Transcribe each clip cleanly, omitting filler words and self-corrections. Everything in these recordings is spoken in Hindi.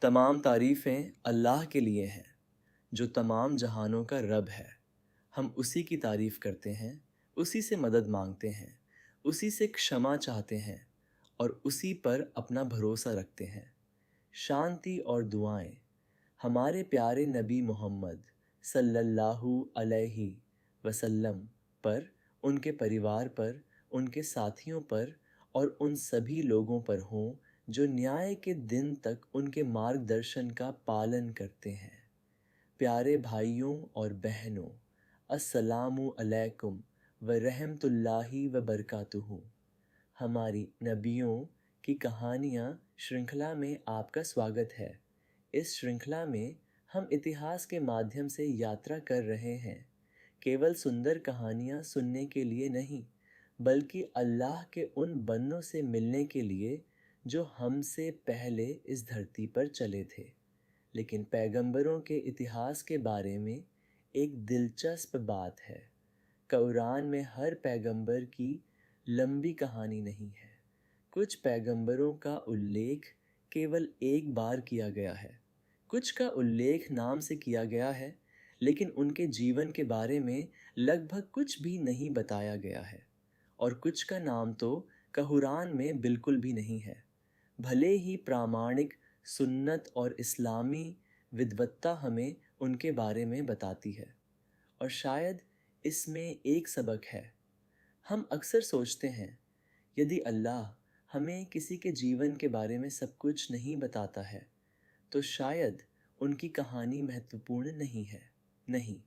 तमाम तारीफ़ें अल्लाह के लिए हैं जो तमाम जहानों का रब है। हम उसी की तारीफ़ करते हैं, उसी से मदद मांगते हैं, उसी से क्षमा चाहते हैं और उसी पर अपना भरोसा रखते हैं। शांति और दुआएं हमारे प्यारे नबी मोहम्मद सल्लल्लाहु अलैहि वसल्लम पर, उनके परिवार पर, उनके साथियों पर और उन सभी लोगों पर हों जो न्याय के दिन तक उनके मार्गदर्शन का पालन करते हैं। प्यारे भाइयों और बहनों, अस्सलामु अलैकुम व रहमतुल्लाहि व बरकातुहू। हमारी नबियों की कहानियाँ श्रृंखला में आपका स्वागत है। इस श्रृंखला में हम इतिहास के माध्यम से यात्रा कर रहे हैं, केवल सुंदर कहानियाँ सुनने के लिए नहीं, बल्कि अल्लाह के उन बंदों से मिलने के लिए जो हमसे पहले इस धरती पर चले थे। लेकिन पैगंबरों के इतिहास के बारे में एक दिलचस्प बात है। कुरान में हर पैगंबर की लंबी कहानी नहीं है। कुछ पैगंबरों का उल्लेख केवल एक बार किया गया है, कुछ का उल्लेख नाम से किया गया है, लेकिन उनके जीवन के बारे में लगभग कुछ भी नहीं बताया गया है। और कुछ का नाम तो कुरान में बिल्कुल भी नहीं है, भले ही प्रामाणिक सुन्नत और इस्लामी विद्वत्ता हमें उनके बारे में बताती है। और शायद इसमें एक सबक है। हम अक्सर सोचते हैं, यदि अल्लाह हमें किसी के जीवन के बारे में सब कुछ नहीं बताता है, तो शायद उनकी कहानी महत्वपूर्ण नहीं है। नहीं,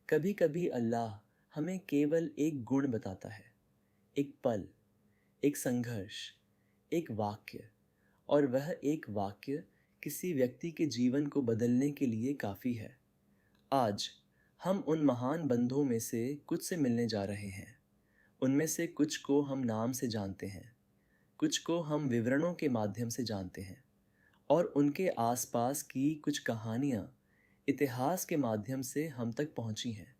कभी कभी अल्लाह हमें केवल एक गुण बताता है, एक पल, एक संघर्ष, एक वाक्य, और वह एक वाक्य किसी व्यक्ति के जीवन को बदलने के लिए काफ़ी है। आज हम उन महान बंधुओं में से कुछ से मिलने जा रहे हैं। उनमें से कुछ को हम नाम से जानते हैं, कुछ को हम विवरणों के माध्यम से जानते हैं, और उनके आसपास की कुछ कहानियाँ इतिहास के माध्यम से हम तक पहुँची हैं।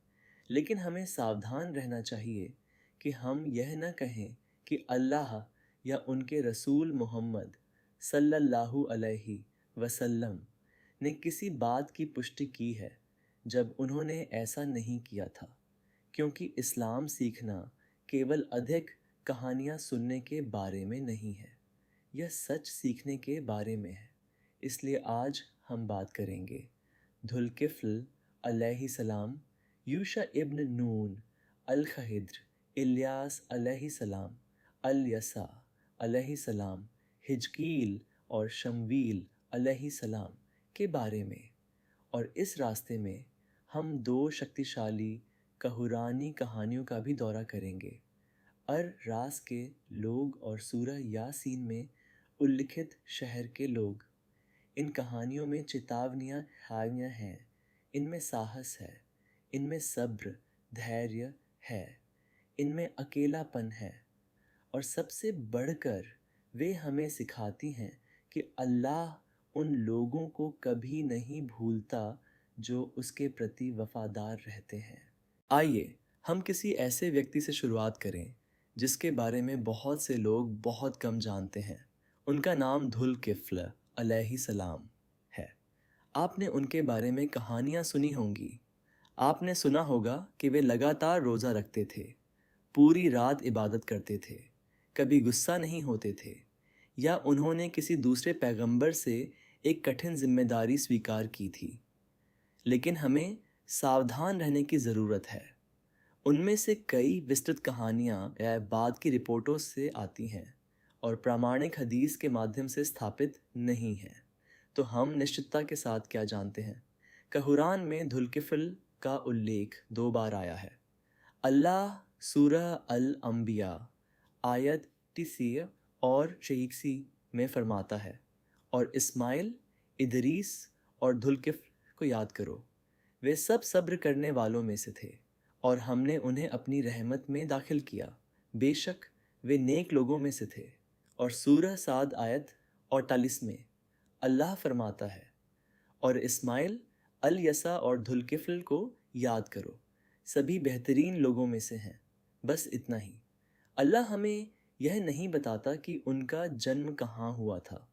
लेकिन हमें सावधान रहना चाहिए कि हम यह न कहें कि अल्लाह या उनके रसूल मोहम्मद सल्लल्लाहु अलैहि वसल्लम ने किसी बात की पुष्टि की है जब उन्होंने ऐसा नहीं किया था। क्योंकि इस्लाम सीखना केवल अधिक कहानियाँ सुनने के बारे में नहीं है, यह सच सीखने के बारे में है। इसलिए आज हम बात करेंगे धुल्किफ्ल अलैहिस्सलाम, यूशा इब्न नून, अल खहिद्र, इलियास अलैहिस्सलाम, अल यसा अलैहिस्सलाम, हिजकील और शमवील अलैहिस्सलाम के बारे में। और इस रास्ते में हम दो शक्तिशाली कहुरानी कहानियों का भी दौरा करेंगे। अर रास के लोग और सूरह यासीन में उल्लिखित शहर के लोग। इन कहानियों में चेतावनियाँ हावियाँ हैं, इनमें साहस है, इनमें सब्र, धैर्य है, इनमें अकेलापन है, और सबसे बढ़कर वे हमें सिखाती हैं कि अल्लाह उन लोगों को कभी नहीं भूलता जो उसके प्रति वफादार रहते हैं। आइए हम किसी ऐसे व्यक्ति से शुरुआत करें जिसके बारे में बहुत से लोग बहुत कम जानते हैं। उनका नाम धुल्किफ्ल अलैहिस्सलाम है। आपने उनके बारे में कहानियाँ सुनी होंगी। आपने सुना होगा कि वे लगातार रोज़ा रखते थे, पूरी रात इबादत करते थे, कभी गुस्सा नहीं होते थे, या उन्होंने किसी दूसरे पैगंबर से एक कठिन जिम्मेदारी स्वीकार की थी। लेकिन हमें सावधान रहने की ज़रूरत है। उनमें से कई विस्तृत कहानियाँ या बाद की रिपोर्टों से आती हैं और प्रामाणिक हदीस के माध्यम से स्थापित नहीं हैं। तो हम निश्चितता के साथ क्या जानते हैं? कुरान में धुल्किफ्ल का उल्लेख 2 बार आया है। अल्लाह सूरह अल अंबिया आयत 30 और 86 में फरमाता है, और इस्माइल, इदरीस और धुल्किफ्ल को याद करो, वे सब सब्र करने वालों में से थे और हमने उन्हें अपनी रहमत में दाखिल किया। बेशक वे नेक लोगों में से थे। और सूरह साद आयत 48 में अल्लाह फरमाता है, और इस्माइल, अल यसा और धुल्किफ्ल को याद करो, सभी बेहतरीन लोगों में से हैं। बस इतना ही। अल्लाह हमें यह नहीं बताता कि उनका जन्म कहाँ हुआ था।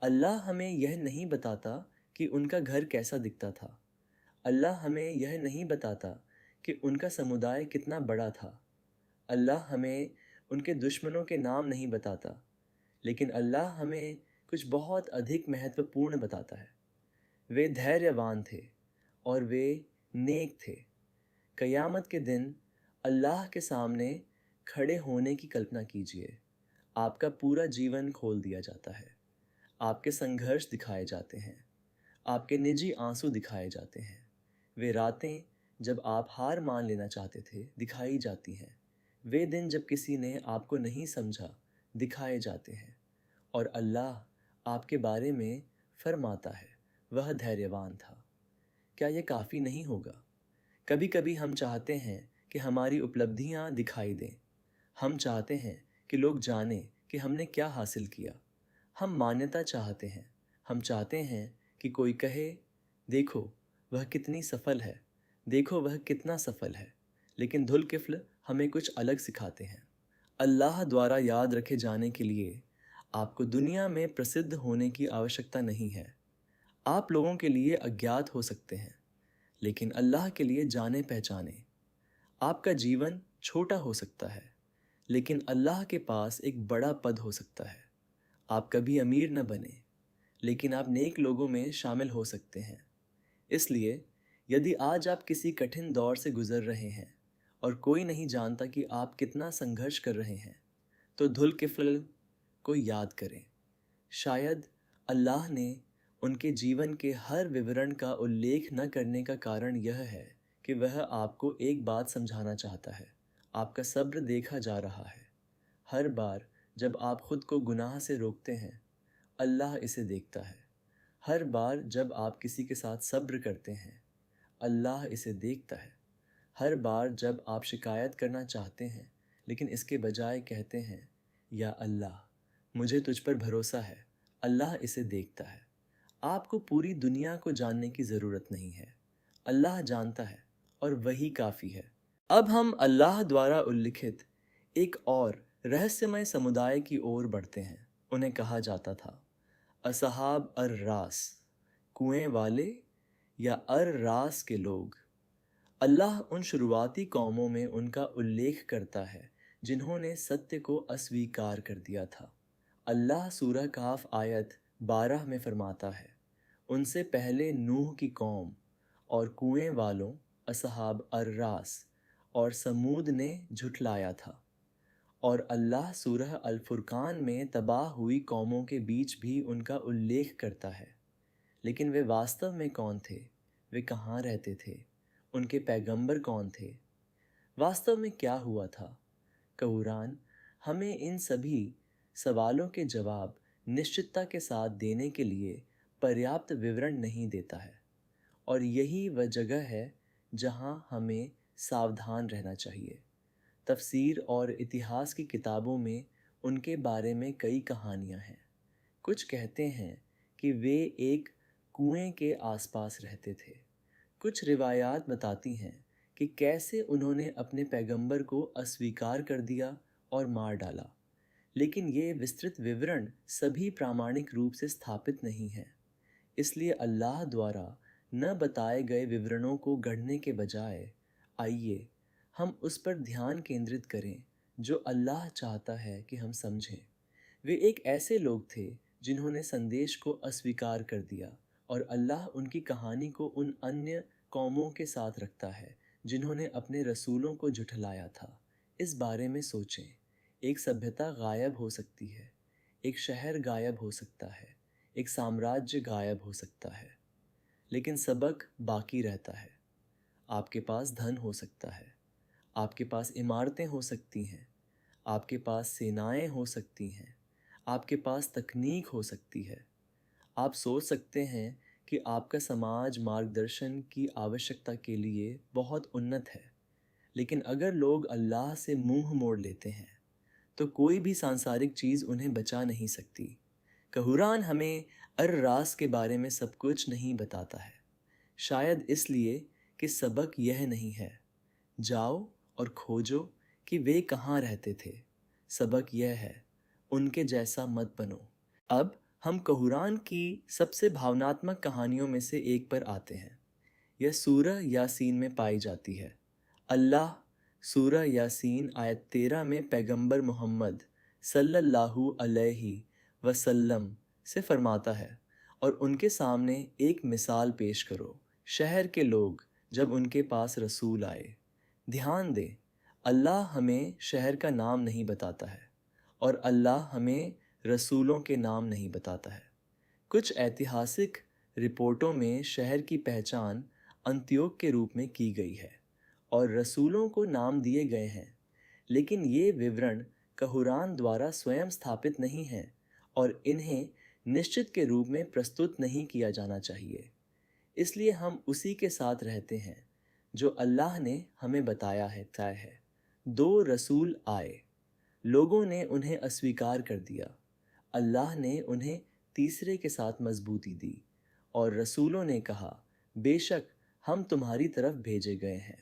अल्लाह हमें यह नहीं बताता कि उनका घर कैसा दिखता था। अल्लाह हमें यह नहीं बताता कि उनका समुदाय कितना बड़ा था। अल्लाह हमें उनके दुश्मनों के नाम नहीं बताता, लेकिन अल्लाह हमें कुछ बहुत अधिक महत्वपूर्ण बताता है। वे धैर्यवान थे और वे नेक थे। क़यामत के दिन अल्लाह के सामने खड़े होने की कल्पना कीजिए। आपका पूरा जीवन खोल दिया जाता है। आपके संघर्ष दिखाए जाते हैं। आपके निजी आंसू दिखाए जाते हैं। वे रातें जब आप हार मान लेना चाहते थे दिखाई जाती हैं। वे दिन जब किसी ने आपको नहीं समझा दिखाए जाते हैं। और अल्लाह आपके बारे में फरमाता है, वह धैर्यवान था। क्या यह काफ़ी नहीं होगा? कभी कभी हम चाहते हैं कि हमारी उपलब्धियां दिखाई दें। हम चाहते हैं कि लोग जानें कि हमने क्या हासिल किया। हम मान्यता चाहते हैं। हम चाहते हैं कि कोई कहे, देखो वह कितनी सफल है, देखो वह कितना सफल है। लेकिन धुल-किफ्ल हमें कुछ अलग सिखाते हैं। अल्लाह द्वारा याद रखे जाने के लिए आपको दुनिया में प्रसिद्ध होने की आवश्यकता नहीं है। आप लोगों के लिए अज्ञात हो सकते हैं, लेकिन अल्लाह के लिए जाने पहचाने। आपका जीवन छोटा हो सकता है, लेकिन अल्लाह के पास एक बड़ा पद हो सकता है। आप कभी अमीर न बने, लेकिन आप नेक लोगों में शामिल हो सकते हैं। इसलिए यदि आज आप किसी कठिन दौर से गुजर रहे हैं और कोई नहीं जानता कि आप कितना संघर्ष कर रहे हैं, तो धुल-किफ्ल को याद करें। शायद अल्लाह ने उनके जीवन के हर विवरण का उल्लेख न करने का कारण यह है कि वह आपको एक बात समझाना चाहता है। आपका सब्र देखा जा रहा है। हर बार जब आप खुद को गुनाह से रोकते हैं, अल्लाह इसे देखता है। हर बार जब आप किसी के साथ सब्र करते हैं, अल्लाह इसे देखता है। हर बार जब आप शिकायत करना चाहते हैं, लेकिन इसके बजाय कहते हैं, या अल्लाह मुझे तुझ पर भरोसा है, अल्लाह इसे देखता है। आपको पूरी दुनिया को जानने की ज़रूरत नहीं है। अल्लाह जानता है और वही काफ़ी है। अब हम अल्लाह द्वारा उल्लिखित एक और रहस्यमय समुदाय की ओर बढ़ते हैं। उन्हें कहा जाता था असहाब अर रास, कुएं वाले या अर रास के लोग। अल्लाह उन शुरुआती कौमों में उनका उल्लेख करता है जिन्होंने सत्य को अस्वीकार कर दिया था। अल्लाह सूरह काफ आयत 12 में फरमाता है, उनसे पहले नूह की कौम और कुएं वालों असहाब अर रास और समूद ने झुठलाया था। और अल्लाह सूरह अल फुरकान में तबाह हुई कौमों के बीच भी उनका उल्लेख करता है। लेकिन वे वास्तव में कौन थे? वे कहाँ रहते थे? उनके पैगंबर कौन थे? वास्तव में क्या हुआ था? कुरान हमें इन सभी सवालों के जवाब निश्चितता के साथ देने के लिए पर्याप्त विवरण नहीं देता है। और यही वह जगह है जहाँ हमें सावधान रहना चाहिए। तफसीर और इतिहास की किताबों में उनके बारे में कई कहानियाँ हैं। कुछ कहते हैं कि वे एक कुएं के आसपास रहते थे। कुछ रिवायात बताती हैं कि कैसे उन्होंने अपने पैगंबर को अस्वीकार कर दिया और मार डाला। लेकिन ये विस्तृत विवरण सभी प्रामाणिक रूप से स्थापित नहीं हैं। इसलिए अल्लाह द्वारा न बताए गए विवरणों को गढ़ने के बजाय आइए हम उस पर ध्यान केंद्रित करें जो अल्लाह चाहता है कि हम समझें। वे एक ऐसे लोग थे जिन्होंने संदेश को अस्वीकार कर दिया और अल्लाह उनकी कहानी को उन अन्य कौमों के साथ रखता है जिन्होंने अपने रसूलों को झुठलाया था। इस बारे में सोचें। एक सभ्यता गायब हो सकती है, एक शहर गायब हो सकता है, एक साम्राज्य गायब हो सकता है, लेकिन सबक बाकी रहता है। आपके पास धन हो सकता है, आपके पास इमारतें हो सकती हैं, आपके पास सेनाएं हो सकती हैं, आपके पास तकनीक हो सकती है। आप सोच सकते हैं कि आपका समाज मार्गदर्शन की आवश्यकता के लिए बहुत उन्नत है, लेकिन अगर लोग अल्लाह से मुंह मोड़ लेते हैं तो कोई भी सांसारिक चीज़ उन्हें बचा नहीं सकती। कुरान हमें अर-रास के बारे में सब कुछ नहीं बताता है, शायद इसलिए कि सबक यह नहीं है जाओ और खोजो कि वे कहाँ रहते थे। सबक यह है उनके जैसा मत बनो। अब हम कुरान की सबसे भावनात्मक कहानियों में से एक पर आते हैं। यह सूरह यासीन में पाई जाती है। अल्लाह सूरह यासीन आयत 13 में पैगंबर मोहम्मद सल्लल्लाहु अलैहि वसल्लम से फरमाता है, और उनके सामने एक मिसाल पेश करो। शहर के लोग जब उनके पास रसूल आए। ध्यान दें, अल्लाह हमें शहर का नाम नहीं बताता है और अल्लाह हमें रसूलों के नाम नहीं बताता है। कुछ ऐतिहासिक रिपोर्टों में शहर की पहचान अंत्योक के रूप में की गई है और रसूलों को नाम दिए गए हैं, लेकिन ये विवरण कुरान द्वारा स्वयं स्थापित नहीं हैं और इन्हें निश्चित के रूप में प्रस्तुत नहीं किया जाना चाहिए। इसलिए हम उसी के साथ रहते हैं जो अल्लाह ने हमें बताया है तय है। 2 रसूल आए, लोगों ने उन्हें अस्वीकार कर दिया। अल्लाह ने उन्हें तीसरे के साथ मजबूती दी और रसूलों ने कहा, बेशक हम तुम्हारी तरफ भेजे गए हैं।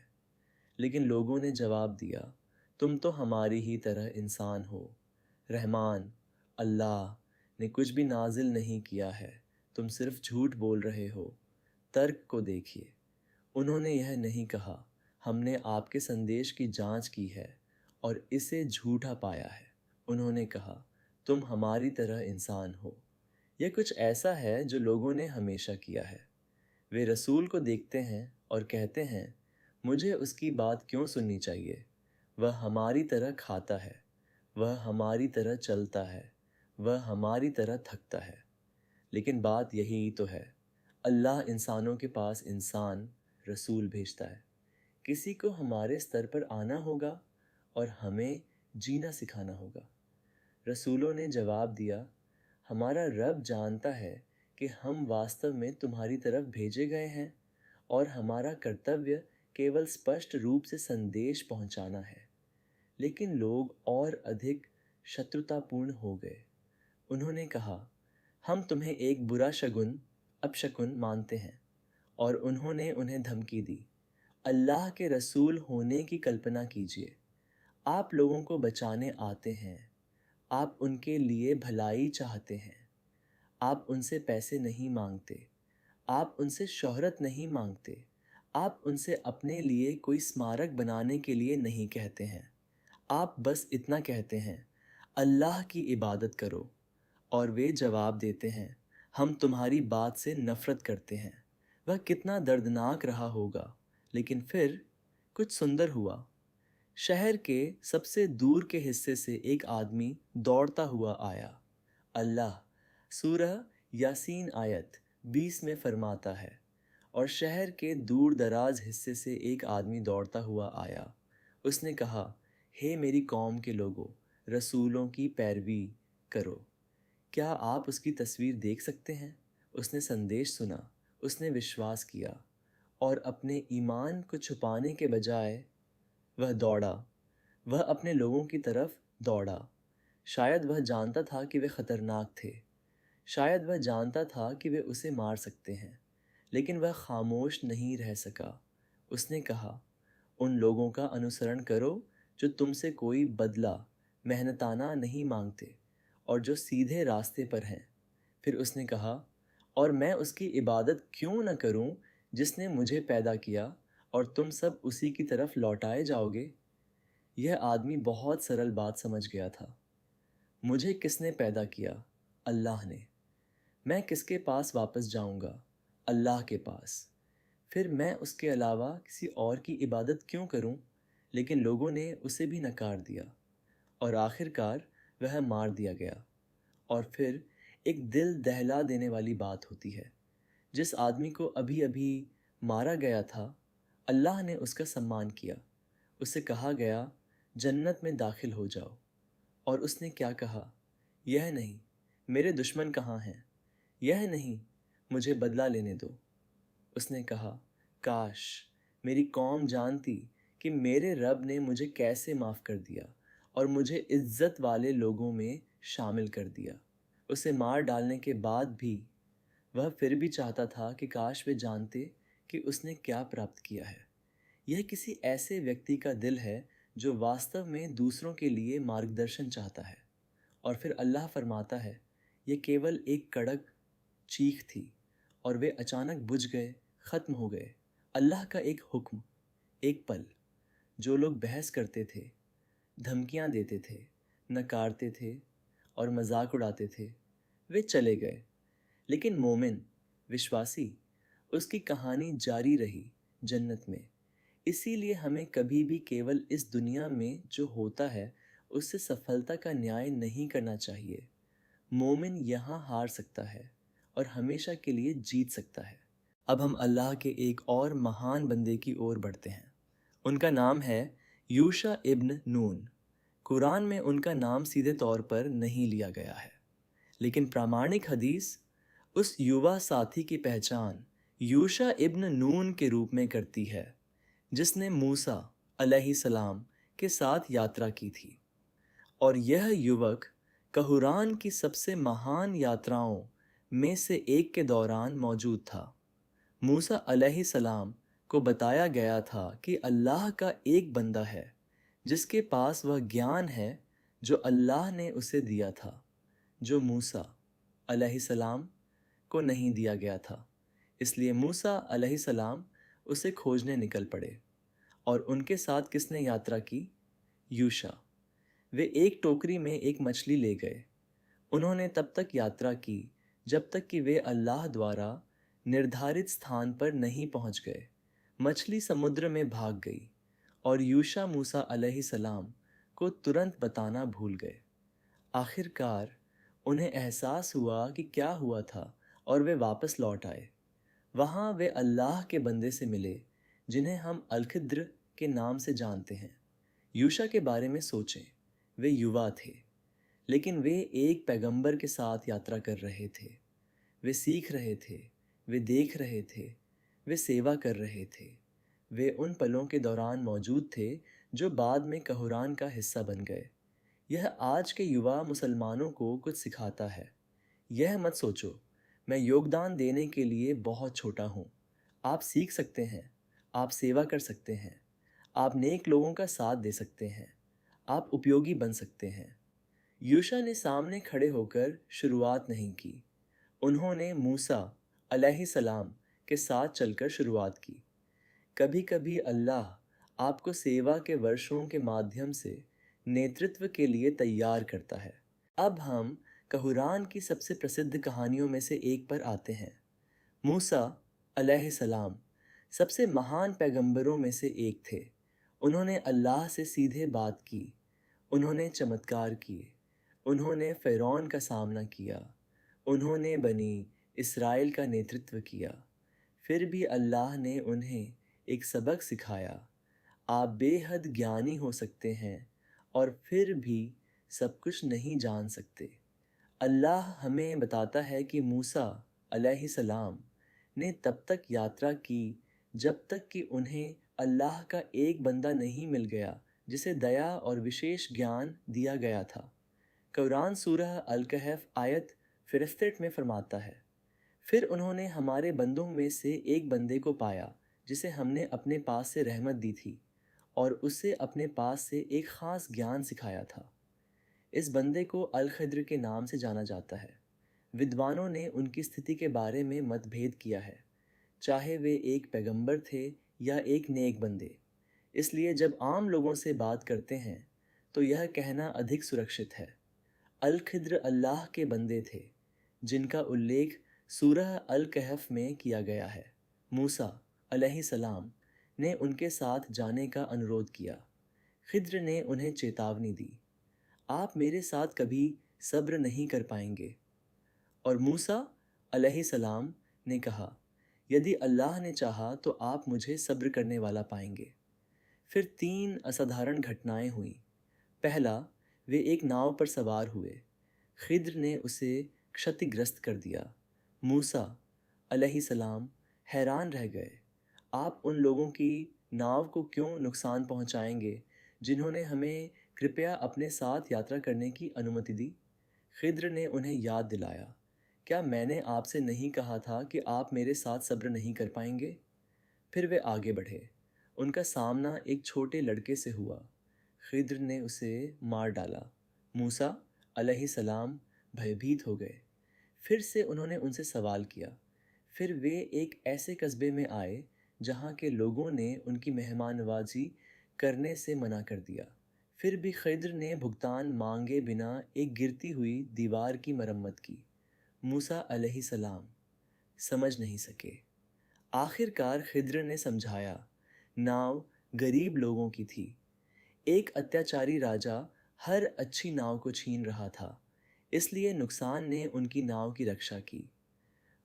लेकिन लोगों ने जवाब दिया, तुम तो हमारी ही तरह इंसान हो। रहमान अल्लाह ने कुछ भी नाजिल नहीं किया है, तुम सिर्फ झूठ बोल रहे हो। तर्क को देखिए, उन्होंने यह नहीं कहा, हमने आपके संदेश की जांच की है और इसे झूठा पाया है। उन्होंने कहा, तुम हमारी तरह इंसान हो। यह कुछ ऐसा है जो लोगों ने हमेशा किया है। वे रसूल को देखते हैं और कहते हैं, मुझे उसकी बात क्यों सुननी चाहिए? वह हमारी तरह खाता है, वह हमारी तरह चलता है, वह हमारी तरह थकता है। लेकिन बात यही तो है, अल्लाह इंसानों के पास इंसान रसूल भेजता है। किसी को हमारे स्तर पर आना होगा और हमें जीना सिखाना होगा। रसूलों ने जवाब दिया, हमारा रब जानता है कि हम वास्तव में तुम्हारी तरफ भेजे गए हैं और हमारा कर्तव्य केवल स्पष्ट रूप से संदेश पहुंचाना है। लेकिन लोग और अधिक शत्रुतापूर्ण हो गए। उन्होंने कहा, हम तुम्हें एक बुरा शगुन अपशकुन मानते हैं, और उन्होंने उन्हें धमकी दी, अल्लाह के रसूल होने की कल्पना कीजिए। आप लोगों को बचाने आते हैं, आप उनके लिए भलाई चाहते हैं, आप उनसे पैसे नहीं मांगते, आप उनसे शोहरत नहीं मांगते, आप उनसे अपने लिए कोई स्मारक बनाने के लिए नहीं कहते हैं। आप बस इतना कहते हैं, अल्लाह की इबादत करो। और वे जवाब देते हैं, हम तुम्हारी बात से नफ़रत करते हैं। वह कितना दर्दनाक रहा होगा, लेकिन फिर कुछ सुंदर हुआ। शहर के सबसे दूर के हिस्से से एक आदमी दौड़ता हुआ आया। अल्लाह सूरह यासीन आयत 20 में फरमाता है, और शहर के दूर दराज हिस्से से एक आदमी दौड़ता हुआ आया। उसने कहा, हे मेरी कौम के लोगों, रसूलों की पैरवी करो। क्या आप उसकी तस्वीर देख सकते हैं? उसने संदेश सुना, उसने विश्वास किया और अपने ईमान को छुपाने के बजाय वह दौड़ा। वह अपने लोगों की तरफ दौड़ा। शायद वह जानता था कि वे खतरनाक थे, शायद वह जानता था कि वे उसे मार सकते हैं, लेकिन वह खामोश नहीं रह सका। उसने कहा, उन लोगों का अनुसरण करो जो तुमसे कोई बदला मेहनताना नहीं मांगते और जो सीधे रास्ते पर हैं। फिर उसने कहा, और मैं उसकी इबादत क्यों न करूं जिसने मुझे पैदा किया, और तुम सब उसी की तरफ लौटाए जाओगे। यह आदमी बहुत सरल बात समझ गया था। मुझे किसने पैदा किया? अल्लाह ने। मैं किसके पास वापस जाऊंगा? अल्लाह के पास। फिर मैं उसके अलावा किसी और की इबादत क्यों करूं? लेकिन लोगों ने उसे भी नकार दिया और आखिरकार वह मार दिया गया। और फिर एक दिल दहला देने वाली बात होती है, जिस आदमी को अभी अभी मारा गया था, अल्लाह ने उसका सम्मान किया। उसे कहा गया, जन्नत में दाखिल हो जाओ। और उसने क्या कहा? यह नहीं, मेरे दुश्मन कहाँ हैं? यह नहीं, मुझे बदला लेने दो। उसने कहा, काश मेरी कौम जानती कि मेरे रब ने मुझे कैसे माफ़ कर दिया और मुझे इज्जत वाले लोगों में शामिल कर दिया। उसे मार डालने के बाद भी वह फिर भी चाहता था कि काश वे जानते कि उसने क्या प्राप्त किया है। यह किसी ऐसे व्यक्ति का दिल है जो वास्तव में दूसरों के लिए मार्गदर्शन चाहता है। और फिर अल्लाह फरमाता है, ये केवल एक कड़क चीख थी और वे अचानक बुझ गए, ख़त्म हो गए। अल्लाह का एक हुक्म, एक पल। जो लोग बहस करते थे, धमकियाँ देते थे, नकारते थे और मजाक उड़ाते थे, वे चले गए। लेकिन मोमिन, विश्वासी, उसकी कहानी जारी रही जन्नत में। इसीलिए हमें कभी भी केवल इस दुनिया में जो होता है उससे सफलता का न्याय नहीं करना चाहिए। मोमिन यहाँ हार सकता है और हमेशा के लिए जीत सकता है। अब हम अल्लाह के एक और महान बंदे की ओर बढ़ते हैं। उनका नाम है यूशा इब्न नून। कुरान में उनका नाम सीधे तौर पर नहीं लिया गया है, लेकिन प्रामाणिक हदीस उस युवा साथी की पहचान यूशा इब्न नून के रूप में करती है, जिसने मूसा अलैहिस्सलाम के साथ यात्रा की थी। और यह युवक कहरान की सबसे महान यात्राओं में से एक के दौरान मौजूद था। मूसा अलैहिस्सलाम को बताया गया था कि अल्लाह का एक बंदा है जिसके पास वह ज्ञान है जो अल्लाह ने उसे दिया था, जो मूसा अलैहिस्सलाम को नहीं दिया गया था। इसलिए मूसा अलैहिस्सलाम उसे खोजने निकल पड़े। और उनके साथ किसने यात्रा की? यूशा। वे एक टोकरी में एक मछली ले गए। उन्होंने तब तक यात्रा की जब तक कि वे अल्लाह द्वारा निर्धारित स्थान पर नहीं पहुंच गए। मछली समुद्र में भाग गई और यूशा मूसा अलैहिस्सलाम को तुरंत बताना भूल गए। आखिरकार उन्हें एहसास हुआ कि क्या हुआ था और वे वापस लौट आए। वहाँ वे अल्लाह के बंदे से मिले जिन्हें हम अल-खिद्र के नाम से जानते हैं। यूशा के बारे में सोचें। वे युवा थे, लेकिन वे एक पैगंबर के साथ यात्रा कर रहे थे। वे सीख रहे थे, वे देख रहे थे, वे सेवा कर रहे थे। वे उन पलों के दौरान मौजूद थे जो बाद में कहरान का हिस्सा बन गए। यह आज के युवा मुसलमानों को कुछ सिखाता है। यह मत सोचो मैं योगदान देने के लिए बहुत छोटा हूँ। आप सीख सकते हैं, आप सेवा कर सकते हैं, आप नेक लोगों का साथ दे सकते हैं, आप उपयोगी बन सकते हैं। यूशा ने सामने खड़े होकर शुरुआत नहीं की। उन्होंने मूसा अलैहिस्सलाम के साथ चलकर शुरुआत की। कभी कभी अल्लाह आपको सेवा के वर्षों के माध्यम से नेतृत्व के लिए तैयार करता है। अब हम कहरान की सबसे प्रसिद्ध कहानियों में से एक पर आते हैं। मूसा अलैहिस्सलाम सबसे महान पैगंबरों में से एक थे। उन्होंने अल्लाह से सीधे बात की, उन्होंने चमत्कार किए, उन्होंने फ़िरौन का सामना किया, उन्होंने बनी इसराइल का नेतृत्व किया। फिर भी अल्लाह ने उन्हें एक सबक सिखाया। आप बेहद ज्ञानी हो सकते हैं और फिर भी सब कुछ नहीं जान सकते। अल्लाह हमें बताता है कि मूसा अलैहिस्सलाम ने तब तक यात्रा की जब तक कि उन्हें अल्लाह का एक बंदा नहीं मिल गया जिसे दया और विशेष ज्ञान दिया गया था। कुरान सूरह अल-कहफ आयत 63 में फरमाता है, फिर उन्होंने हमारे बंदों में से एक बंदे को पाया जिसे हमने अपने पास से रहमत दी थी और उसे अपने पास से एक ख़ास ज्ञान सिखाया था। इस बंदे को अल-खिद्र के नाम से जाना जाता है। विद्वानों ने उनकी स्थिति के बारे में मतभेद किया है, चाहे वे एक पैगंबर थे या एक नेक बंदे। इसलिए जब आम लोगों से बात करते हैं तो यह कहना अधिक सुरक्षित है। अल-खिद्र अल्लाह के बंदे थे जिनका उल्लेख सूरह अल-कहफ में किया गया है। मूसा अलैहिस्सलाम ने उनके साथ जाने का अनुरोध किया। खिद्र ने उन्हें चेतावनी दी, आप मेरे साथ कभी सब्र नहीं कर पाएंगे। और मूसा अलैहिस्सलाम ने कहा, यदि अल्लाह ने चाहा तो आप मुझे सब्र करने वाला पाएंगे। फिर 3 असाधारण घटनाएं हुई। पहला, वे एक नाव पर सवार हुए। खिद्र ने उसे क्षतिग्रस्त कर दिया। मूसा अलैहिस्सलाम हैरान रह गए, आप उन लोगों की नाव को क्यों नुकसान पहुंचाएंगे जिन्होंने हमें कृपया अपने साथ यात्रा करने की अनुमति दी। खिद्र ने उन्हें याद दिलाया, क्या मैंने आपसे नहीं कहा था कि आप मेरे साथ सब्र नहीं कर पाएंगे। फिर वे आगे बढ़े। उनका सामना एक छोटे लड़के से हुआ। खिद्र ने उसे मार डाला। मूसा अलैहिस्सलाम भयभीत हो गए। फिर से उन्होंने उनसे सवाल किया। फिर वे एक ऐसे कस्बे में आए जहाँ के लोगों ने उनकी मेहमान नवाजी करने से मना कर दिया। फिर भी खिद्र ने भुगतान मांगे बिना एक गिरती हुई दीवार की मरम्मत की। मूसा अलैहिस्सलाम समझ नहीं सके। आखिरकार खिद्र ने समझाया, नाव गरीब लोगों की थी। एक अत्याचारी राजा हर अच्छी नाव को छीन रहा था, इसलिए नुकसान ने उनकी नाव की रक्षा की।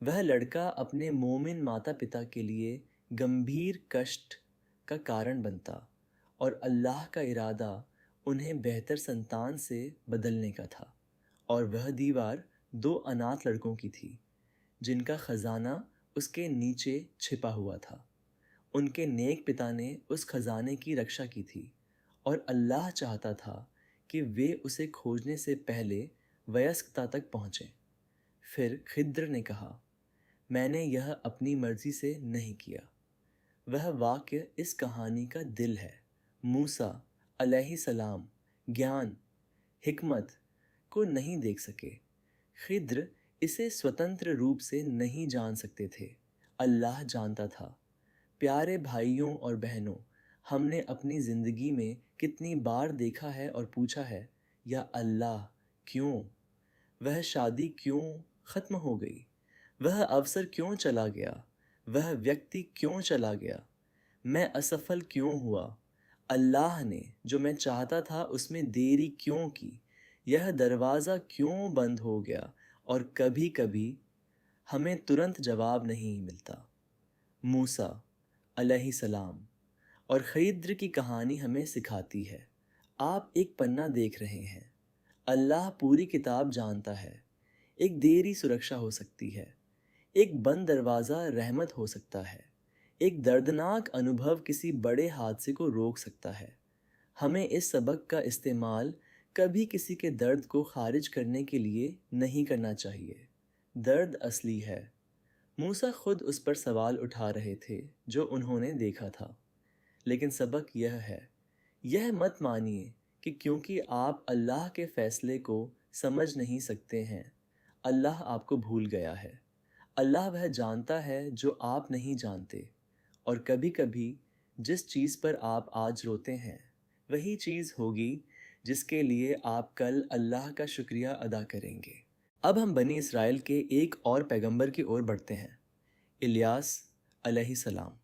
वह लड़का अपने मोमिन माता पिता के लिए गंभीर कष्ट का कारण बनता और अल्लाह का इरादा उन्हें बेहतर संतान से बदलने का था। और वह दीवार दो अनाथ लड़कों की थी जिनका खजाना उसके नीचे छिपा हुआ था। उनके नेक पिता ने उस खजाने की रक्षा की थी और अल्लाह चाहता था कि वे उसे खोजने से पहले वयस्कता तक पहुँचें। फिर खिद्र ने कहा, मैंने यह अपनी मर्जी से नहीं किया। वह वाक्य इस कहानी का दिल है। मूसा अलैहिस्सलाम ज्ञान, हिकमत को नहीं देख सके। खिद्र इसे स्वतंत्र रूप से नहीं जान सकते थे। अल्लाह जानता था। प्यारे भाइयों और बहनों, हमने अपनी ज़िंदगी में कितनी बार देखा है और पूछा है, या अल्लाह क्यों? वह शादी क्यों ख़त्म हो गई? वह अवसर क्यों चला गया? वह व्यक्ति क्यों चला गया? मैं असफल क्यों हुआ? अल्लाह ने जो मैं चाहता था उसमें देरी क्यों की? यह दरवाज़ा क्यों बंद हो गया? और कभी कभी हमें तुरंत जवाब नहीं मिलता। मूसा अलैहिस्सलाम और खिद्र की कहानी हमें सिखाती है। आप एक पन्ना देख रहे हैं, अल्लाह पूरी किताब जानता है। एक देरी सुरक्षा हो सकती है, एक बंद दरवाज़ा रहमत हो सकता है, एक दर्दनाक अनुभव किसी बड़े हादसे को रोक सकता है। हमें इस सबक का इस्तेमाल कभी किसी के दर्द को खारिज करने के लिए नहीं करना चाहिए। दर्द असली है। मूसा खुद उस पर सवाल उठा रहे थे जो उन्होंने देखा था। लेकिन सबक यह है, यह मत मानिए कि क्योंकि आप अल्लाह के फ़ैसले को समझ नहीं सकते हैं, अल्लाह आपको भूल गया है। अल्लाह वह जानता है जो आप नहीं जानते। और कभी कभी जिस चीज़ पर आप आज रोते हैं वही चीज़ होगी जिसके लिए आप कल अल्लाह का शुक्रिया अदा करेंगे। अब हम बनी इसराइल के एक और पैगंबर की ओर बढ़ते हैं, इलियास अलैहिस्सलाम।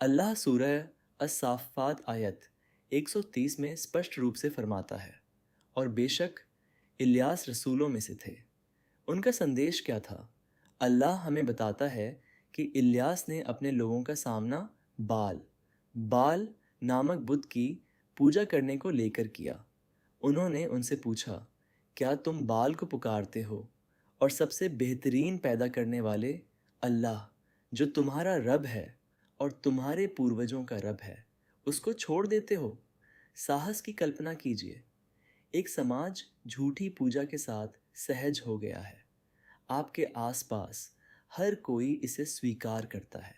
अल्लाह सूरह अस-साफ़ात आयत 130 में स्पष्ट रूप से फरमाता है, और बेशक इलियास रसूलों में से थे। उनका संदेश क्या था? अल्लाह हमें बताता है कि इलियास ने अपने लोगों का सामना बाल नामक बुत की पूजा करने को लेकर किया। उन्होंने उनसे पूछा, क्या तुम बाल को पुकारते हो और सबसे बेहतरीन पैदा करने वाले अल्लाह, जो तुम्हारा रब है और तुम्हारे पूर्वजों का रब है, उसको छोड़ देते हो? साहस की कल्पना कीजिए। एक समाज झूठी पूजा के साथ सहज हो गया है। आपके आसपास हर कोई इसे स्वीकार करता है।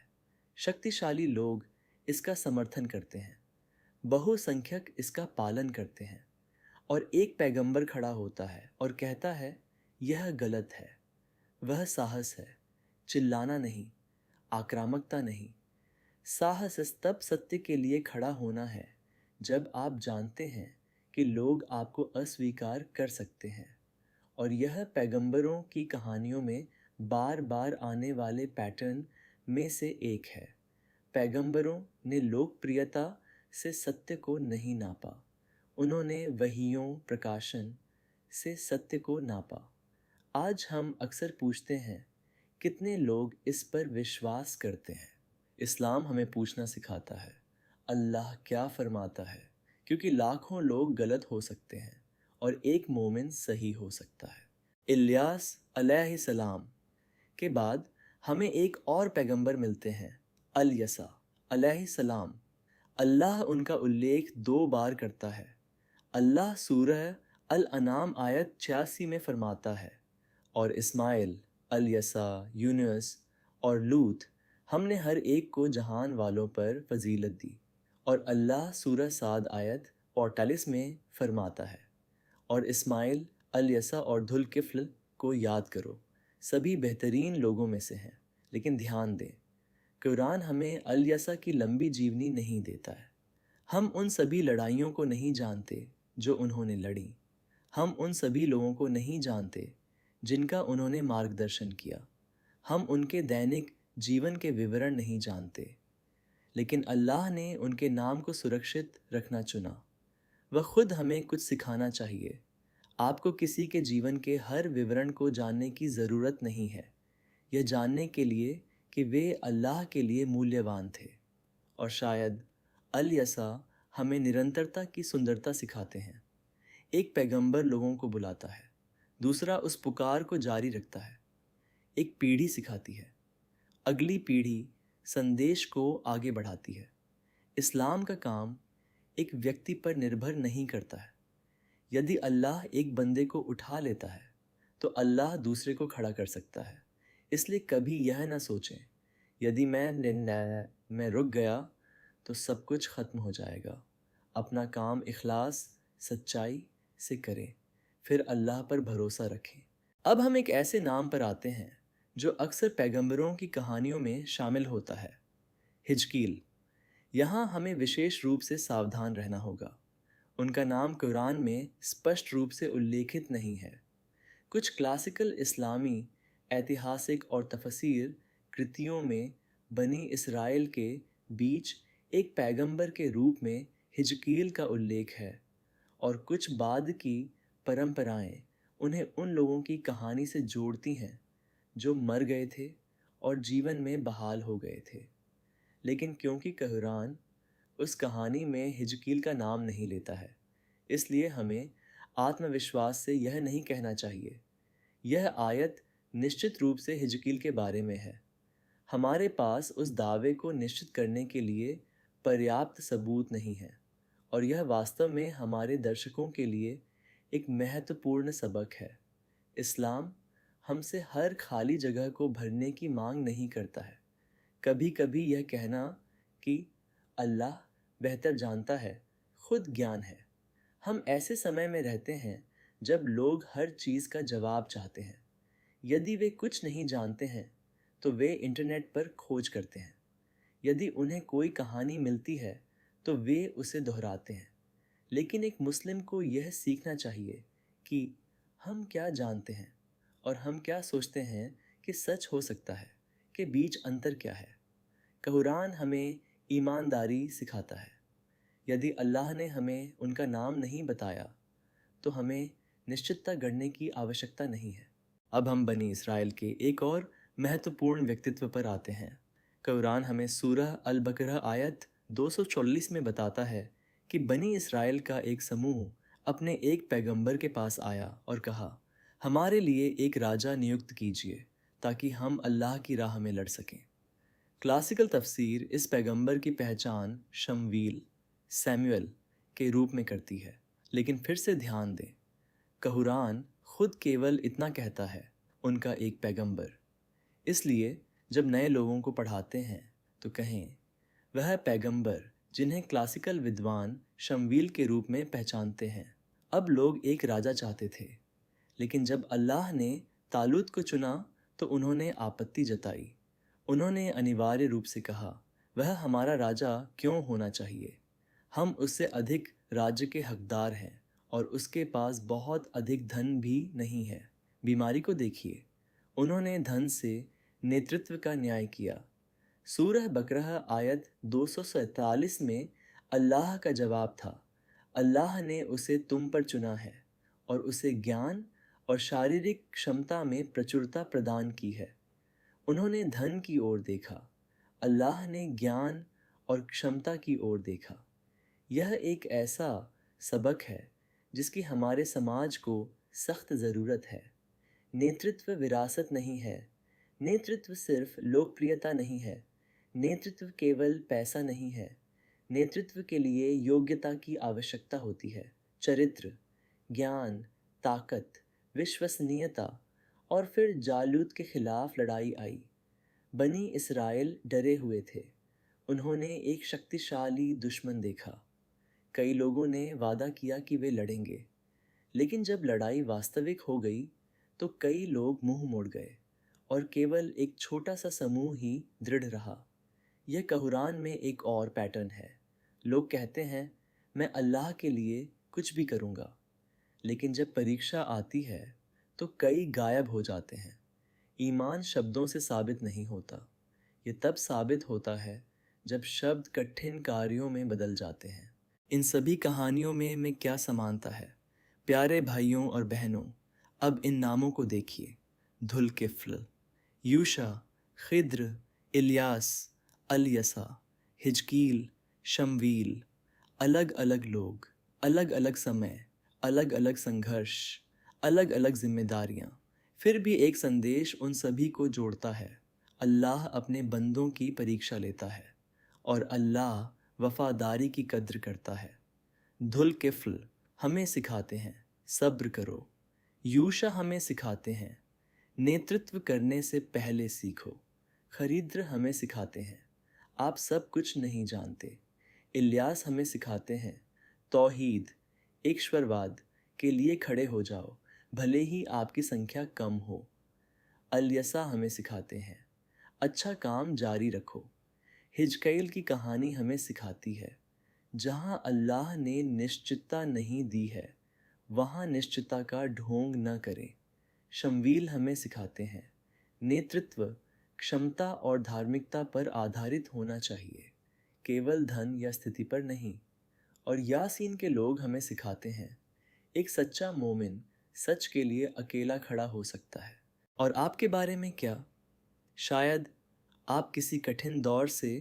शक्तिशाली लोग इसका समर्थन करते हैं, बहुसंख्यक इसका पालन करते हैं, और एक पैगंबर खड़ा होता है और कहता है यह गलत है। वह साहस है, चिल्लाना नहीं, आक्रामकता नहीं। साहस तब सत्य के लिए खड़ा होना है जब आप जानते हैं कि लोग आपको अस्वीकार कर सकते हैं। और यह पैगंबरों की कहानियों में बार बार आने वाले पैटर्न में से एक है। पैगंबरों ने लोकप्रियता से सत्य को नहीं नापा, उन्होंने वहियों प्रकाशन से सत्य को नापा। आज हम अक्सर पूछते हैं, कितने लोग इस पर विश्वास करते हैं? इस्लाम हमें पूछना सिखाता है, अल्लाह क्या फरमाता है, क्योंकि लाखों लोग गलत हो सकते हैं और एक मोमिन सही हो सकता है। इलियास अलैहिस्सलाम के बाद हमें एक और पैगंबर मिलते हैं, अल-यसा अलैहिस्सलाम। अल्लाह उनका उल्लेख 2 बार करता है। अल्लाह सूरह अल-अनाम आयत 86 में फरमाता है, और इस्माइल, अल-यसा, यूनुस और लूत, हमने हर एक को जहान वालों पर फजीलत दी। और अल्लाह सूरह साद आयत 48 में फरमाता है, और इस्माइल, अल-यसा और धुल किफ्ल को याद करो, सभी बेहतरीन लोगों में से हैं। लेकिन ध्यान दें, कुरान हमें अल-यसा की लंबी जीवनी नहीं देता है। हम उन सभी लड़ाइयों को नहीं जानते जो उन्होंने लड़ी। हम उन सभी लोगों को नहीं जानते जिनका उन्होंने मार्गदर्शन किया। हम उनके दैनिक जीवन के विवरण नहीं जानते। लेकिन अल्लाह ने उनके नाम को सुरक्षित रखना चुना। वह खुद हमें कुछ सिखाना चाहिए। आपको किसी के जीवन के हर विवरण को जानने की ज़रूरत नहीं है, यह जानने के लिए कि वे अल्लाह के लिए मूल्यवान थे। और शायद अल-यसा हमें निरंतरता की सुंदरता सिखाते हैं। एक पैगंबर लोगों को बुलाता है, दूसरा उस पुकार को जारी रखता है। एक पीढ़ी सिखाती है, अगली पीढ़ी संदेश को आगे बढ़ाती है। इस्लाम का काम एक व्यक्ति पर निर्भर नहीं करता है। यदि अल्लाह एक बंदे को उठा लेता है तो अल्लाह दूसरे को खड़ा कर सकता है। इसलिए कभी यह ना सोचें, यदि मैं रुक गया तो सब कुछ ख़त्म हो जाएगा। अपना काम इखलास, सच्चाई से करें, फिर अल्लाह पर भरोसा रखें। अब हम एक ऐसे नाम पर आते हैं जो अक्सर पैगंबरों की कहानियों में शामिल होता है, हिजकील। यहाँ हमें विशेष रूप से सावधान रहना होगा। उनका नाम कुरान में स्पष्ट रूप से उल्लेखित नहीं है। कुछ क्लासिकल इस्लामी ऐतिहासिक और तफसीर कृतियों में बनी इसराइल के बीच एक पैगंबर के रूप में हिजकील का उल्लेख है, और कुछ बाद की परंपराएं उन्हें उन लोगों की कहानी से जोड़ती हैं जो मर गए थे और जीवन में बहाल हो गए थे। लेकिन क्योंकि कुरान उस कहानी में हिजकील का नाम नहीं लेता है, इसलिए हमें आत्मविश्वास से यह नहीं कहना चाहिए, यह आयत निश्चित रूप से हिजकील के बारे में है। हमारे पास उस दावे को निश्चित करने के लिए पर्याप्त सबूत नहीं है, और यह वास्तव में हमारे दर्शकों के लिए एक महत्वपूर्ण सबक है। इस्लाम हमसे हर खाली जगह को भरने की मांग नहीं करता है। कभी कभी यह कहना कि अल्लाह बेहतर जानता है, खुद ज्ञान है। हम ऐसे समय में रहते हैं जब लोग हर चीज़ का जवाब चाहते हैं। यदि वे कुछ नहीं जानते हैं तो वे इंटरनेट पर खोज करते हैं। यदि उन्हें कोई कहानी मिलती है तो वे उसे दोहराते हैं। लेकिन एक मुस्लिम को यह सीखना चाहिए कि हम क्या जानते हैं और हम क्या सोचते हैं कि सच हो सकता है, के बीच अंतर क्या है। कुरान हमें ईमानदारी सिखाता है। यदि अल्लाह ने हमें उनका नाम नहीं बताया तो हमें निश्चितता गढ़ने की आवश्यकता नहीं है। अब हम बनी इसराइल के एक और महत्वपूर्ण व्यक्तित्व पर आते हैं। कुरान हमें सूरह अल बकरा आयत 240 में बताता है कि बनी इसराइल का एक समूह अपने एक पैगंबर के पास आया और कहा, हमारे लिए एक राजा नियुक्त कीजिए ताकि हम अल्लाह की राह में लड़ सकें। क्लासिकल तफसीर इस पैगंबर की पहचान शमवील, सैमुअल के रूप में करती है। लेकिन फिर से ध्यान दें, कुरान खुद केवल इतना कहता है, उनका एक पैगंबर। इसलिए जब नए लोगों को पढ़ाते हैं तो कहें, वह पैगंबर जिन्हें क्लासिकल विद्वान शमवील के रूप में पहचानते हैं। अब लोग एक राजा चाहते थे, लेकिन जब अल्लाह ने तालूत को चुना तो उन्होंने आपत्ति जताई। उन्होंने अनिवार्य रूप से कहा, वह हमारा राजा क्यों होना चाहिए? हम उससे अधिक राज्य के हकदार हैं और उसके पास बहुत अधिक धन भी नहीं है। बीमारी को देखिए, उन्होंने धन से नेतृत्व का न्याय किया। सूरह बकरा आयत 247 में अल्लाह का जवाब था, अल्लाह ने उसे तुम पर चुना है और उसे ज्ञान और शारीरिक क्षमता में प्रचुरता प्रदान की है। उन्होंने धन की ओर देखा, अल्लाह ने ज्ञान और क्षमता की ओर देखा। यह एक ऐसा सबक है जिसकी हमारे समाज को सख्त ज़रूरत है। नेतृत्व विरासत नहीं है, नेतृत्व सिर्फ लोकप्रियता नहीं है, नेतृत्व केवल पैसा नहीं है। नेतृत्व के लिए योग्यता की आवश्यकता होती है, चरित्र, ज्ञान, ताकत, विश्वसनीयता। और फिर जालूत के खिलाफ लड़ाई आई। बनी इसराइल डरे हुए थे। उन्होंने एक शक्तिशाली दुश्मन देखा। कई लोगों ने वादा किया कि वे लड़ेंगे, लेकिन जब लड़ाई वास्तविक हो गई तो कई लोग मुंह मोड़ गए। और केवल एक छोटा सा समूह ही दृढ़ रहा। यह कुरान में एक और पैटर्न है। लोग कहते हैं, मैं अल्लाह के लिए कुछ भी करूँगा, लेकिन जब परीक्षा आती है तो कई गायब हो जाते हैं। ईमान शब्दों से साबित नहीं होता। ये तब साबित होता है जब शब्द कठिन कार्यों में बदल जाते हैं। इन सभी कहानियों में क्या समानता है? प्यारे भाइयों और बहनों, अब इन नामों को देखिए। धुल-किफ्ल, यूशा, खिद्र, इलियास, अल-यसा, हिजकील, शमवील। अलग अलग लोग, अलग अलग समय, अलग अलग संघर्ष, अलग अलग जिम्मेदारियां। फिर भी एक संदेश उन सभी को जोड़ता है। अल्लाह अपने बंदों की परीक्षा लेता है और अल्लाह वफादारी की कद्र करता है। धुल किफ्ल हमें सिखाते हैं सब्र करो। यूशा हमें सिखाते हैं नेतृत्व करने से पहले सीखो। खरीद्र हमें सिखाते हैं आप सब कुछ नहीं जानते। इलियास हमें सिखाते हैं तौहीद, ईश्वरवाद के लिए खड़े हो जाओ, भले ही आपकी संख्या कम हो। अल-यसा हमें सिखाते हैं अच्छा काम जारी रखो। हिजकैल की कहानी हमें सिखाती है जहाँ अल्लाह ने निश्चितता नहीं दी है, वहाँ निश्चितता का ढोंग न करें। शमवील हमें सिखाते हैं नेतृत्व क्षमता और धार्मिकता पर आधारित होना चाहिए, केवल धन या स्थिति पर नहीं। और यासीन के लोग हमें सिखाते हैं एक सच्चा मोमिन सच के लिए अकेला खड़ा हो सकता है। और आपके बारे में क्या? शायद आप किसी कठिन दौर से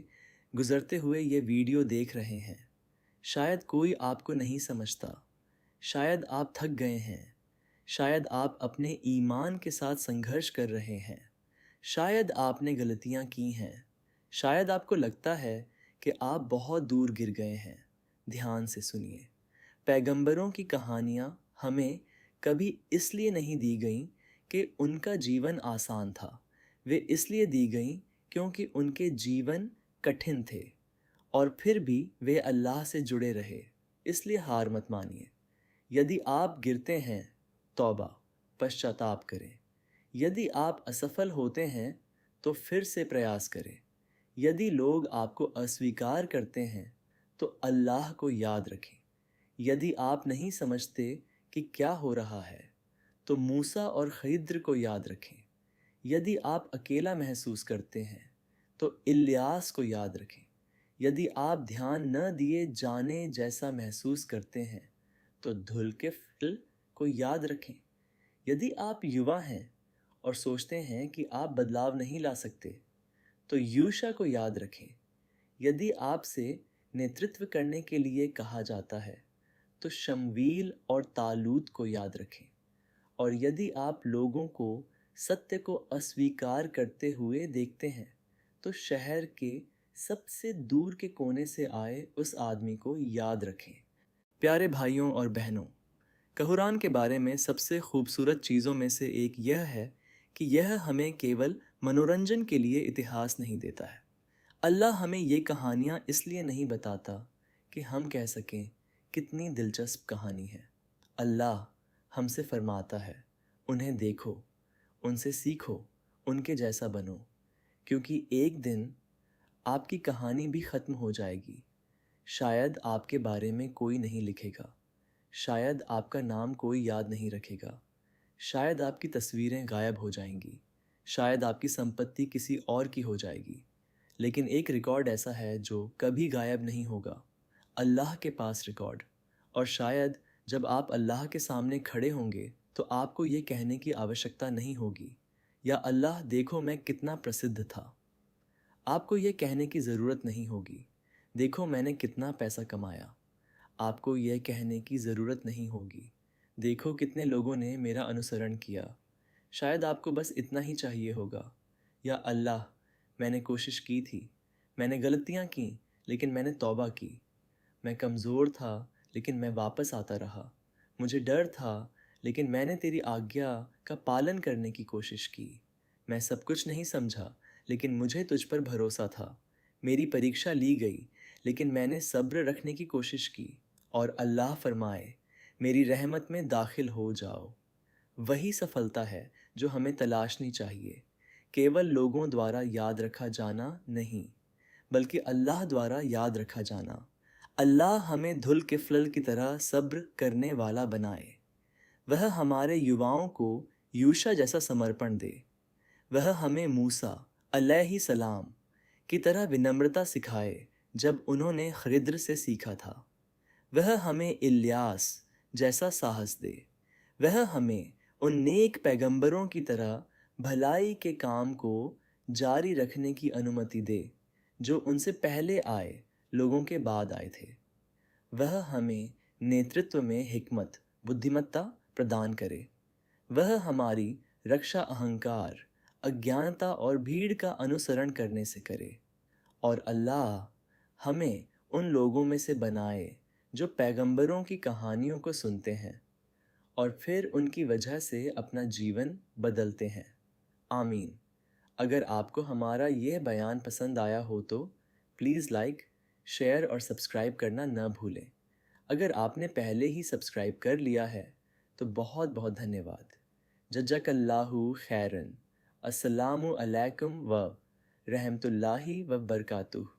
गुजरते हुए ये वीडियो देख रहे हैं। शायद कोई आपको नहीं समझता। शायद आप थक गए हैं। शायद आप अपने ईमान के साथ संघर्ष कर रहे हैं। शायद आपने गलतियां की हैं। शायद आपको लगता है कि आप बहुत दूर गिर गए हैं। ध्यान से सुनिए। पैगंबरों की कहानियाँ हमें कभी इसलिए नहीं दी गईं कि उनका जीवन आसान था। वे इसलिए दी गईं क्योंकि उनके जीवन कठिन थे और फिर भी वे अल्लाह से जुड़े रहे। इसलिए हार मत मानिए। यदि आप गिरते हैं, तौबा, पश्चाताप करें। यदि आप असफल होते हैं तो फिर से प्रयास करें। यदि लोग आपको अस्वीकार करते हैं तो अल्लाह को याद रखें। यदि आप नहीं समझते कि क्या हो रहा है तो मूसा और खिद्र को याद रखें। यदि आप अकेला महसूस करते हैं तो इलियास को याद रखें। यदि आप ध्यान न दिए जाने जैसा महसूस करते हैं तो धुल-किफ्ल को याद रखें। यदि आप युवा हैं और सोचते हैं कि आप बदलाव नहीं ला सकते तो यूशा को याद रखें। यदि आपसे नेतृत्व करने के लिए कहा जाता है तो शमवील और तालूत को याद रखें। और यदि आप लोगों को सत्य को अस्वीकार करते हुए देखते हैं तो शहर के सबसे दूर के कोने से आए उस आदमी को याद रखें। प्यारे भाइयों और बहनों, कुरान के बारे में सबसे खूबसूरत चीज़ों में से एक यह है कि यह हमें केवल मनोरंजन के लिए इतिहास नहीं देता है। अल्लाह हमें ये कहानियाँ इसलिए नहीं बताता कि हम कह सकें कितनी दिलचस्प कहानी है। अल्लाह हमसे फरमाता है उन्हें देखो, उनसे सीखो, उनके जैसा बनो, क्योंकि एक दिन आपकी कहानी भी ख़त्म हो जाएगी। शायद आपके बारे में कोई नहीं लिखेगा। शायद आपका नाम कोई याद नहीं रखेगा। शायद आपकी तस्वीरें गायब हो जाएंगी। शायद आपकी संपत्ति किसी और की हो जाएगी। लेकिन एक रिकॉर्ड ऐसा है जो कभी गायब नहीं होगा, अल्लाह के पास रिकॉर्ड। और शायद जब आप अल्लाह के सामने खड़े होंगे तो आपको ये कहने की आवश्यकता नहीं होगी, या अल्लाह देखो मैं कितना प्रसिद्ध था। आपको ये कहने की ज़रूरत नहीं होगी, देखो मैंने कितना पैसा कमाया। आपको यह कहने की ज़रूरत नहीं होगी, देखो कितने लोगों ने मेरा अनुसरण किया। शायद आपको बस इतना ही चाहिए होगा, या अल्लाह मैंने कोशिश की थी, मैंने गलतियाँ की लेकिन मैंने तौबा की। मैं कमज़ोर था लेकिन मैं वापस आता रहा। मुझे डर था लेकिन मैंने तेरी आज्ञा का पालन करने की कोशिश की। मैं सब कुछ नहीं समझा लेकिन मुझे तुझ पर भरोसा था। मेरी परीक्षा ली गई लेकिन मैंने सब्र रखने की कोशिश की। और अल्लाह फरमाए मेरी रहमत में दाखिल हो जाओ। वही सफलता है जो हमें तलाशनी चाहिए। केवल लोगों द्वारा याद रखा जाना नहीं, बल्कि अल्लाह द्वारा याद रखा जाना। अल्लाह हमें धुल के फल की तरह सब्र करने वाला बनाए। वह हमारे युवाओं को यूशा जैसा समर्पण दे। वह हमें मूसा अलैहिस्सलाम की तरह विनम्रता सिखाए जब उन्होंने खिद्र से सीखा था। वह हमें इल्यास जैसा साहस दे। वह हमें उन नेक पैगंबरों की तरह भलाई के काम को जारी रखने की अनुमति दे जो उनसे पहले आए लोगों के बाद आए थे। वह हमें नेतृत्व में हिकमत बुद्धिमत्ता प्रदान करे। वह हमारी रक्षा अहंकार अज्ञानता और भीड़ का अनुसरण करने से करे। और अल्लाह हमें उन लोगों में से बनाए जो पैगंबरों की कहानियों को सुनते हैं और फिर उनकी वजह से अपना जीवन बदलते हैं। आमीन। अगर आपको हमारा यह बयान पसंद आया हो तो प्लीज़ लाइक, शेयर और सब्सक्राइब करना न भूलें। अगर आपने पहले ही सब्सक्राइब कर लिया है तो बहुत बहुत धन्यवाद। जज़ाकल्लाहु खैरन। अस्सलामु अलैकुम व रहमतुल्लाहि व बरकातुहू।